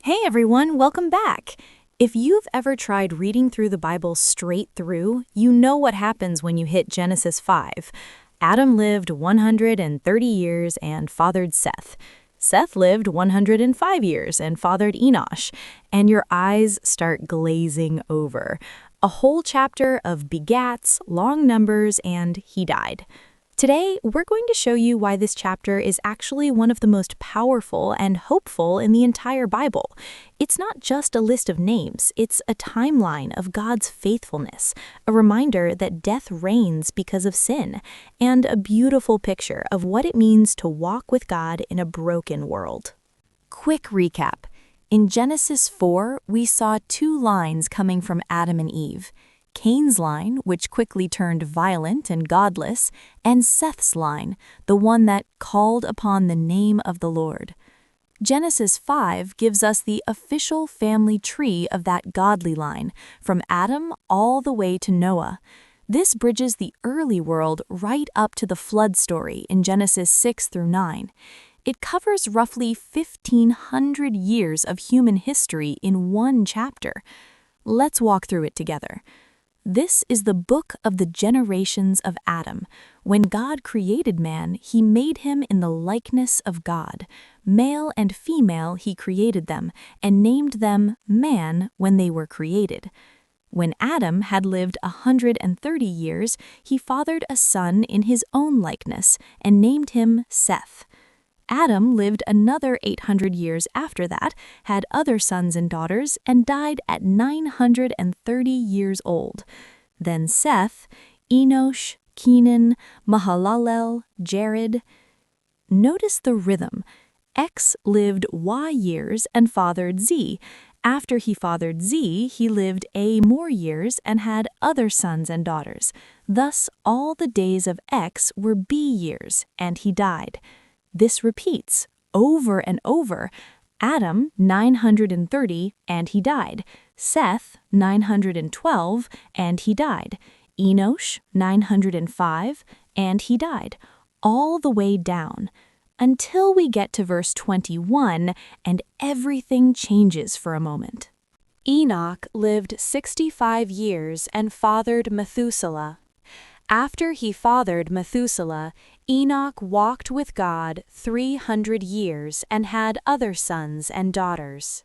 Hey everyone, welcome back. If you've ever tried reading through the Bible straight through, you know what happens when you hit Genesis 5. Adam lived 130 years and fathered Seth. Seth lived 105 years and fathered Enosh. And your eyes start glazing over. A whole chapter of begats, long numbers, and he died. Today, we're going to show you why this chapter is actually one of the most powerful and hopeful in the entire Bible. It's not just a list of names, it's a timeline of God's faithfulness, a reminder that death reigns because of sin, and a beautiful picture of what it means to walk with God in a broken world. Quick recap. In Genesis 4, we saw two lines coming from Adam and Eve. Cain's line, which quickly turned violent and godless, and Seth's line, the one that called upon the name of the Lord. Genesis 5 gives us the official family tree of that godly line, from Adam all the way to Noah. This bridges the early world right up to the flood story in Genesis 6 through 9. It covers roughly 1,500 years of human history in one chapter. Let's walk through it together. This is the book of the generations of Adam. When God created man, he made him in the likeness of God. Male and female he created them, and named them man when they were created. When Adam had lived 130 years, he fathered a son in his own likeness, and named him Seth. Adam lived another 800 years after that, had other sons and daughters, and died at 930 years old. Then Seth, Enosh, Kenan, Mahalalel, Jared. Notice the rhythm. X lived Y years and fathered Z. After he fathered Z, he lived A more years and had other sons and daughters. Thus, all the days of X were B years, and he died. This repeats over and over. Adam, 930, and he died. Seth, 912, and he died. Enosh, 905, and he died. All the way down. Until we get to verse 21, and everything changes for a moment. Enoch lived 65 years and fathered Methuselah. After he fathered Methuselah, Enoch walked with God 300 years and had other sons and daughters.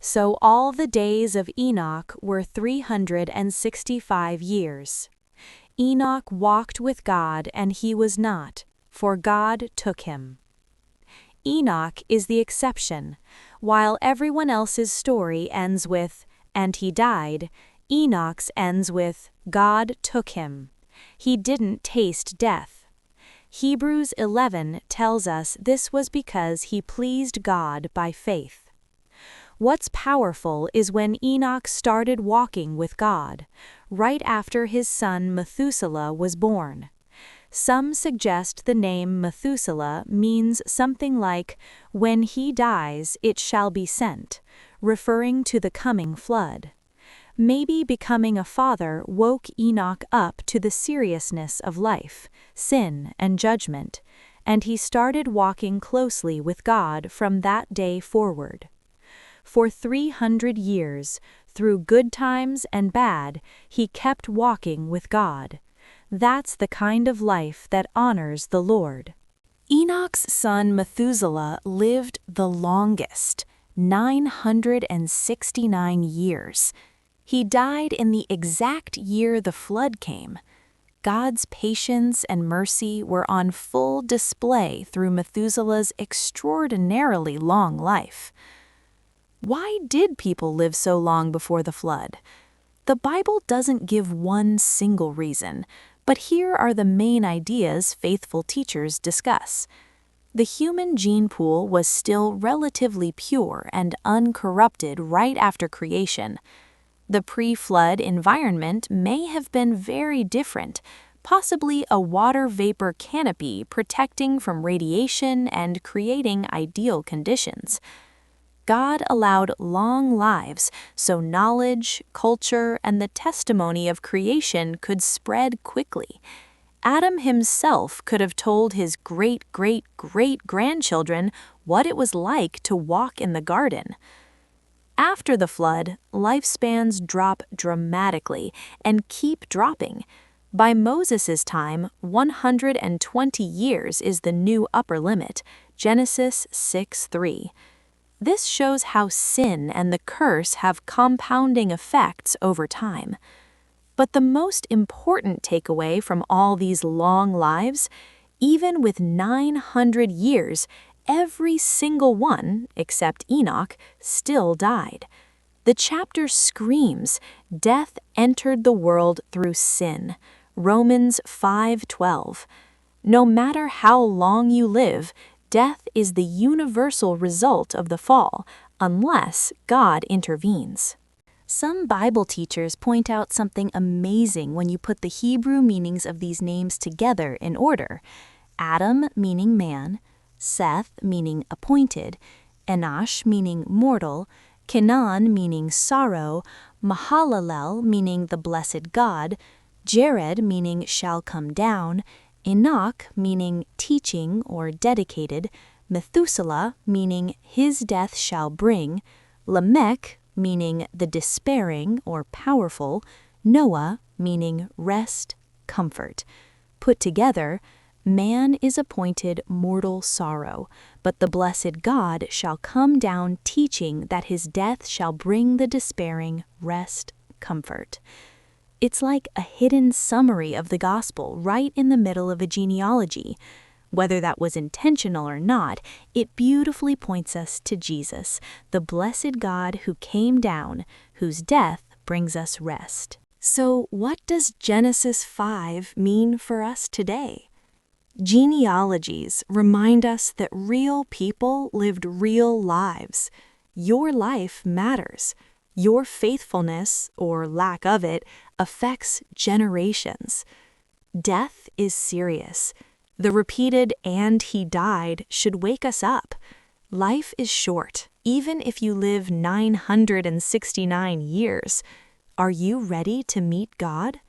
So all the days of Enoch were 365 years. Enoch walked with God and he was not, for God took him. Enoch is the exception. While everyone else's story ends with, "and he died," Enoch's ends with, "God took him." He didn't taste death. Hebrews 11 tells us this was because he pleased God by faith. What's powerful is when Enoch started walking with God, right after his son Methuselah was born. Some suggest the name Methuselah means something like, "When he dies, it shall be sent," referring to the coming flood. Maybe becoming a father woke Enoch up to the seriousness of life, sin, and judgment, and he started walking closely with God from that day forward. For 300 years, through good times and bad, he kept walking with God. That's the kind of life that honors the Lord. Enoch's son Methuselah lived the longest, 969 years. He died in the exact year the flood came. God's patience and mercy were on full display through Methuselah's extraordinarily long life. Why did people live so long before the flood? The Bible doesn't give one single reason, but here are the main ideas faithful teachers discuss. The human gene pool was still relatively pure and uncorrupted right after creation. The pre-flood environment may have been very different, possibly a water vapor canopy protecting from radiation and creating ideal conditions. God allowed long lives so knowledge, culture, and the testimony of creation could spread quickly. Adam himself could have told his great-great-great-grandchildren what it was like to walk in the garden. After the flood, lifespans drop dramatically and keep dropping. By Moses' time, 120 years is the new upper limit, Genesis 6:3. This shows how sin and the curse have compounding effects over time. But the most important takeaway from all these long lives, even with 900 years, every single one, except Enoch, still died. The chapter screams, death entered the world through sin. Romans 5:12. No matter how long you live, death is the universal result of the fall, unless God intervenes. Some Bible teachers point out something amazing when you put the Hebrew meanings of these names together in order. Adam meaning man, Seth meaning appointed, Enosh meaning mortal, Kenan meaning sorrow, Mahalalel meaning the blessed God, Jared meaning shall come down, Enoch meaning teaching or dedicated, Methuselah meaning his death shall bring, Lamech meaning the despairing or powerful, Noah meaning rest, comfort. Put together, man is appointed mortal sorrow, but the blessed God shall come down teaching that his death shall bring the despairing rest, comfort. It's like a hidden summary of the gospel right in the middle of a genealogy. Whether that was intentional or not, it beautifully points us to Jesus, the blessed God who came down, whose death brings us rest. So what does Genesis 5 mean for us today? Genealogies remind us that real people lived real lives. Your life matters. Your faithfulness, or lack of it, affects generations. Death is serious. The repeated "and he died" should wake us up. Life is short, even if you live 969 years. Are you ready to meet God?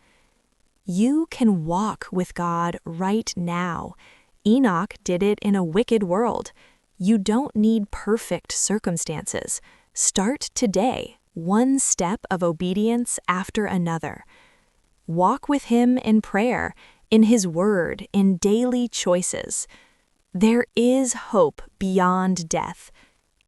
You can walk with God right now. Enoch did it in a wicked world. You don't need perfect circumstances. Start today, one step of obedience after another. Walk with him in prayer, in his word, in daily choices. There is hope beyond death.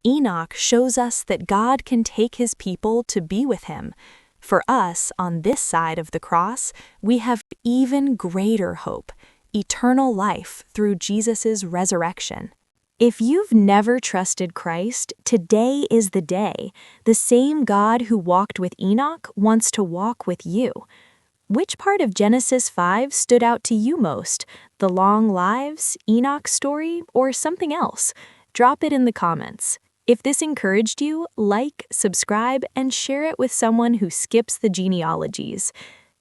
Enoch shows us that God can take his people to be with him. For us, on this side of the cross, we have even greater hope, eternal life through Jesus' resurrection. If you've never trusted Christ, today is the day. The same God who walked with Enoch wants to walk with you. Which part of Genesis 5 stood out to you most? The long lives, Enoch's story, or something else? Drop it in the comments. If this encouraged you, like, subscribe, and share it with someone who skips the genealogies.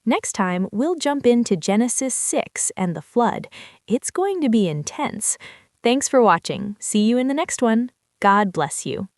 Next time, we'll jump into Genesis 6 and the flood. It's going to be intense. Thanks for watching. See you in the next one. God bless you.